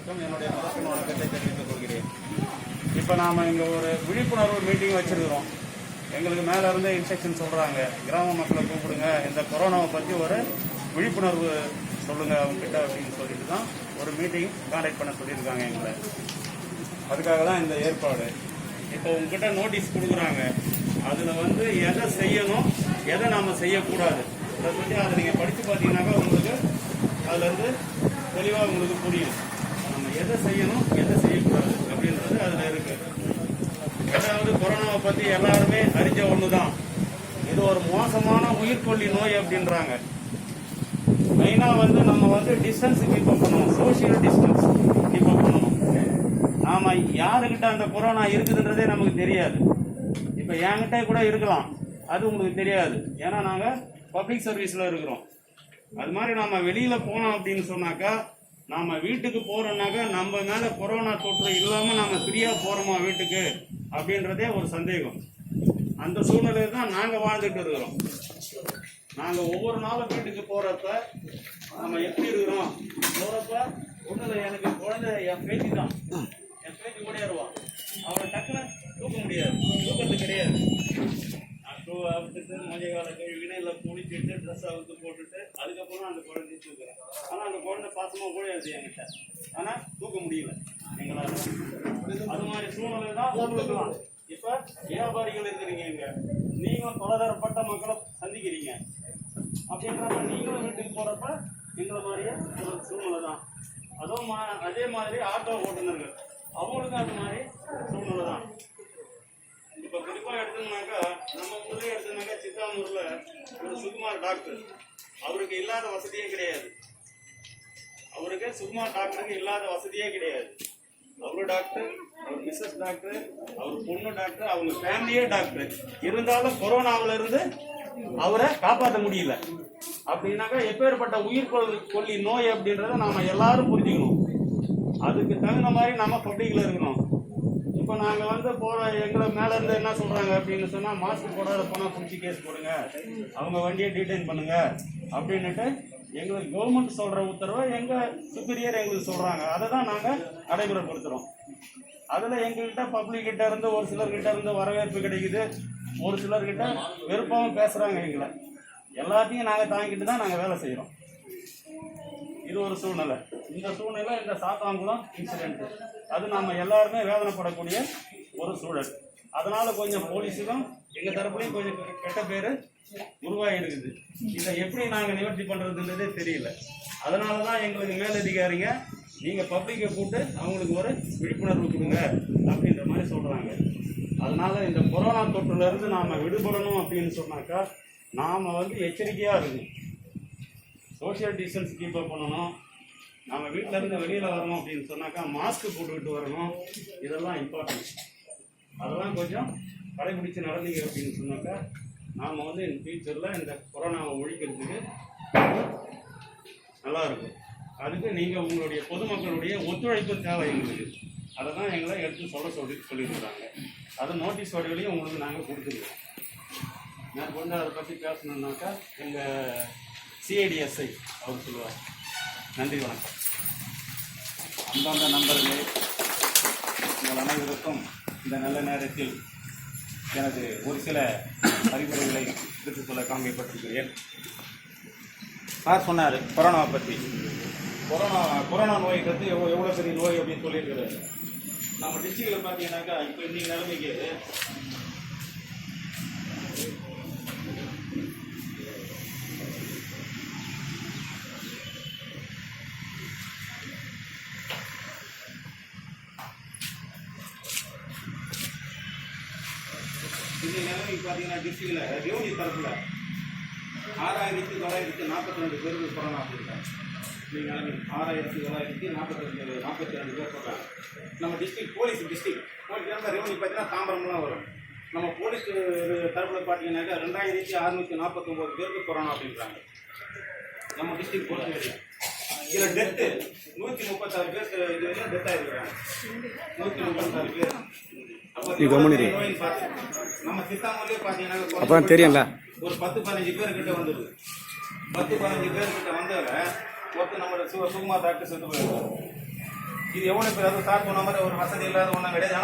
அனைவருக்கும் என்னுடைய முதற்கண் வணக்கத்தை தெரிவித்துக் கொள்கிறேன். இப்போ நாம் இங்கே ஒரு விழிப்புணர்வு மீட்டிங் வச்சுருக்கிறோம். எங்களுக்கு மேலே இருந்து இன்ஸ்ட்ரக்ஷன் சொல்கிறாங்க, கிராம மக்களை கூப்பிடுங்க, இந்த கொரோனாவை பற்றி ஒரு விழிப்புணர்வு சொல்லுங்கள் அவங்ககிட்ட அப்படின்னு சொல்லிட்டு தான் ஒரு மீட்டிங் கான்டாக்ட் பண்ண சொல்லியிருக்காங்க எங்களை. அதுக்காக தான் இந்த ஏற்பாடு. இப்போ உங்ககிட்ட நோட்டீஸ் கொடுக்குறாங்க, அதில் எதை செய்யணும் எதை நாம் செய்யக்கூடாது அதை சொல்லி அதை நீங்கள் படித்து பார்த்தீங்கன்னாக்கா உங்களுக்கு அதுலேருந்து தெளிவாக உங்களுக்கு புரியும். நம்ம எதை செய்யணும் எதை செய்யக்கூடாது அப்படின்றது அதில் இருக்குது. அதாவது கொரோனாவை பற்றி எல்லாருமே அறிஞ்ச ஒன்று தான், இது ஒரு மோசமான உயிர்கொல்லி நோய் அப்படின்றாங்க. மெயினாக நம்ம டிஸ்டன்ஸ் கீப் அப் பண்ணணும், சோசியல் டிஸ்டன்ஸ் கீப் அப் பண்ணணும். நாம் யாருக்கிட்ட அந்த கொரோனா இருக்குதுன்றதே நமக்கு தெரியாது. இப்போ என்கிட்ட கூட இருக்கலாம், அது உங்களுக்கு தெரியாது, ஏன்னா நாங்கள் பப்ளிக் சர்வீஸில் இருக்கிறோம். அது மாதிரி நாம் வெளியில் போனோம் அப்படின்னு சொன்னாக்கா, நாம் வீட்டுக்கு போகிறோம்னாக்கா நம்ம மேலே கொரோனா தொற்று இல்லாமல் நாம் ஃப்ரீயாக போகிறோமா வீட்டுக்கு அப்படின்றதே ஒரு சந்தேகம். அந்த சூழ்நிலையில் தான் நாங்கள் வாழ்ந்துட்டு இருக்கிறோம். நாங்கள் ஒவ்வொரு நாளும் வீட்டுக்கு போகிறப்ப நம்ம எப்படி இருக்கிறோம், போகிறப்ப ஒன்றும் எனக்கு குழந்தை என் பேத்தி தான், என் பேத்தி ஓடிடுவான், அவனை டக்குன்னு தூக்க முடியாது, தூக்கத்து கிடையாது. அவுத்துட்டு மஞ்சள் கால கழுவினா இல்லை குளிச்சுட்டு ட்ரெஸ் அவுத்து போட்டுட்டு அதுக்கப்புறம் அந்த குழந்தைய தூக்குறேன். ஆனால் அந்த குழந்தை பாசமாக ஓடியாது என்கிட்ட, ஆனால் தூக்க முடியல எங்களால். அது மாதிரி சூழ்நிலை தான் உங்களுக்குலாம். இப்போ வியாபாரிகள் இருக்கிறீங்க, இங்கே நீங்களும் பலதரப்பட்ட மக்களை சந்திக்கிறீங்க. அப்படின்றப்ப நீங்களும் வீட்டுக்கு போகிறப்ப எங்களை மாதிரியே ஒரு சூழ்நிலை தான். அதுவும் அதே மாதிரி ஆட்டோ ஓட்டுநர்கள் அவங்களுக்கும் அது மாதிரி சூழ்நிலை தான். இப்போ குறிப்பாக எடுத்தோம்னாக்கா நம்ம ஊர்லேயே எடுத்தோம்னாக்கா சித்தாமூரில் ஒரு சுகுமார் டாக்டர், அவருக்கு இல்லாத வசதியே கிடையாது. அவருக்கு சுகுமார் டாக்டருக்கு இல்லாத வசதியே கிடையாது. அவரு டாக்டர், அவர் மிஸ்ஸஸ் டாக்டர், அவர் பொண்ணு டாக்டர், அவங்க ஃபேமிலியே டாக்டர். இருந்தாலும் கொரோனாவில இருந்து அவரை காப்பாற்ற முடியல. அப்படின்னாக்கா எப்பேற்பட்ட உயிர்கொல்லி நோய் அப்படின்றத நாம எல்லாரும் புரிஞ்சுக்கணும். அதுக்கு தகுந்த மாதிரி நம்ம பப்ளிக்ல இருக்கணும். இப்போ நாங்கள் போகிற எங்களை மேலே இருந்து என்ன சொல்கிறாங்க அப்படின்னு சொன்னால், மாஸ்க் போடாத போனால் பிடிச்சி கேஸ் போடுங்க, அவங்க வண்டியை டீடைன் பண்ணுங்க அப்படின்னுட்டு எங்களுக்கு கவர்மெண்ட் சொல்கிற உத்தரவை எங்கள் சுப்பீரியர் எங்களுக்கு சொல்கிறாங்க. அதை தான் நாங்கள் நடைமுறைப்படுத்துகிறோம். அதில் எங்கள்கிட்ட பப்ளிக்கிட்ட இருந்து ஒரு சிலர்கிட்ட இருந்து வரவேற்பு கிடைக்குது, ஒரு சிலர்கிட்ட விருப்பமும் பேசுகிறாங்க. எங்களை எல்லாத்தையும் நாங்கள் தாங்கிட்டு தான் நாங்கள் வேலை செய்கிறோம். இது ஒரு சூழ்நிலை. இந்த சூழ்நிலை இந்த சாத்தாங்குளம் இன்சிடென்ட் அது நம்ம எல்லாருமே வேதனைப்படக்கூடிய ஒரு சூழல். அதனால கொஞ்சம் போலீஸுக்கும் எங்கள் தரப்புலையும் கொஞ்சம் கெட்ட பேர் உருவாகிருக்குது. இதை எப்படி நாங்கள் நிவர்த்தி பண்ணுறதுன்றதே தெரியல. அதனால தான் எங்களுக்கு மேலதிகாரிங்க நீங்கள் பப்ளிக்கை கூப்பிட்டு அவங்களுக்கு ஒரு விழிப்புணர்வு கொடுங்க அப்படின்ற மாதிரி சொல்கிறாங்க. அதனால இந்த கொரோனா தொற்றுலேருந்து நாம் விடுபடணும் அப்படின்னு சொன்னாக்கா நாம் எச்சரிக்கையாக இருக்கணும். சோஷியல் டிஸ்டன்ஸ் கீப் அப் பண்ணணும். நம்ம வீட்டிலேருந்து வெளியில் வரணும் அப்படின்னு சொன்னாக்கா மாஸ்க் போட்டுக்கிட்டு வரணும். இதெல்லாம் இம்பார்ட்டன்ட். அதெல்லாம் கொஞ்சம் கடைபிடிச்சு நடந்தீங்க அப்படின்னு சொன்னாக்கா நாம் இன் ஃபியூச்சரில் இந்த கொரோனாவை ஒழிக்கிறதுக்கு நல்லாயிருக்கும். அதுக்கு நீங்கள் உங்களுடைய பொதுமக்களுடைய ஒத்துழைப்பு தேவை எங்களுக்கு. அதை தான் எங்களை எடுத்து சொல்லியிருக்கிறாங்க. அது நோட்டீஸ் வடிவிலையும் உங்களுக்கு நாங்கள் கொடுத்துருக்கோம். நான் கொஞ்சம் அதை பற்றி பேசணுன்னாக்கா எங்கள் சிஐடிஎஸ்ஐ அவர் சொல்லுவார். நன்றி, வணக்கம். அந்தந்த நண்பர்களே, உங்கள் அனைவருக்கும் இந்த நல்ல நேரத்தில் எனது ஒரு சில அறிவுரைகளை எடுத்து சொல்ல காண்பிப்பட்டிருக்கிறேன். சார் சொன்னார் கொரோனாவை பற்றி. கொரோனா நோய்ன்றது எவ்வளோ பெரிய நோய் அப்படின்னு சொல்லியிருக்கிறாரு. நம்ம டிஸ்ட்ரிக்டில் பார்த்தீங்கன்னாக்கா இப்போ இன்றைக்கி நிலைமைக்கு பார்த்தீங்கன்னா டிஸ்ட்ரிக்டில் ரெவன்யூ தரப்பில் 6942 பேருக்கு கொரோனா அப்படின்றாங்க. நீங்கள் 6942 பேர் சொல்கிறாங்க. நம்ம டிஸ்ட்ரிக்ட் போலீஸ் ரெவன்யூ பார்த்தீங்கன்னா தாம்பரம்லாம் வரும். நம்ம போலீஸ் தரப்பில் பார்த்தீங்கன்னாக்கா 2649 பேருக்கு கொரோனா அப்படின்றாங்க. நம்ம டிஸ்ட்ரிக்ட் பொறுத்த வரைக்கும் இதில் டெத்து 136 பேர் இது வரைக்கும் டெத் ஆகிருக்கிறாங்க. 136 பேர். நம்ம சித்தாமூர்லேயே பார்த்தீங்கன்னா தெரியல ஒரு 10-15 பேர்கிட்ட வந்துடுது. 10-15 பேர்கிட்ட வந்ததில் ஒருத்தர் நம்மளோட சுகுமார் டாக்டர் செத்து போயிருக்காரு. இது எவ்வளவு பேர், அது சார் சொன்ன மாதிரி ஒரு வசதி இல்லாத ஒன்றும் கிடையாது.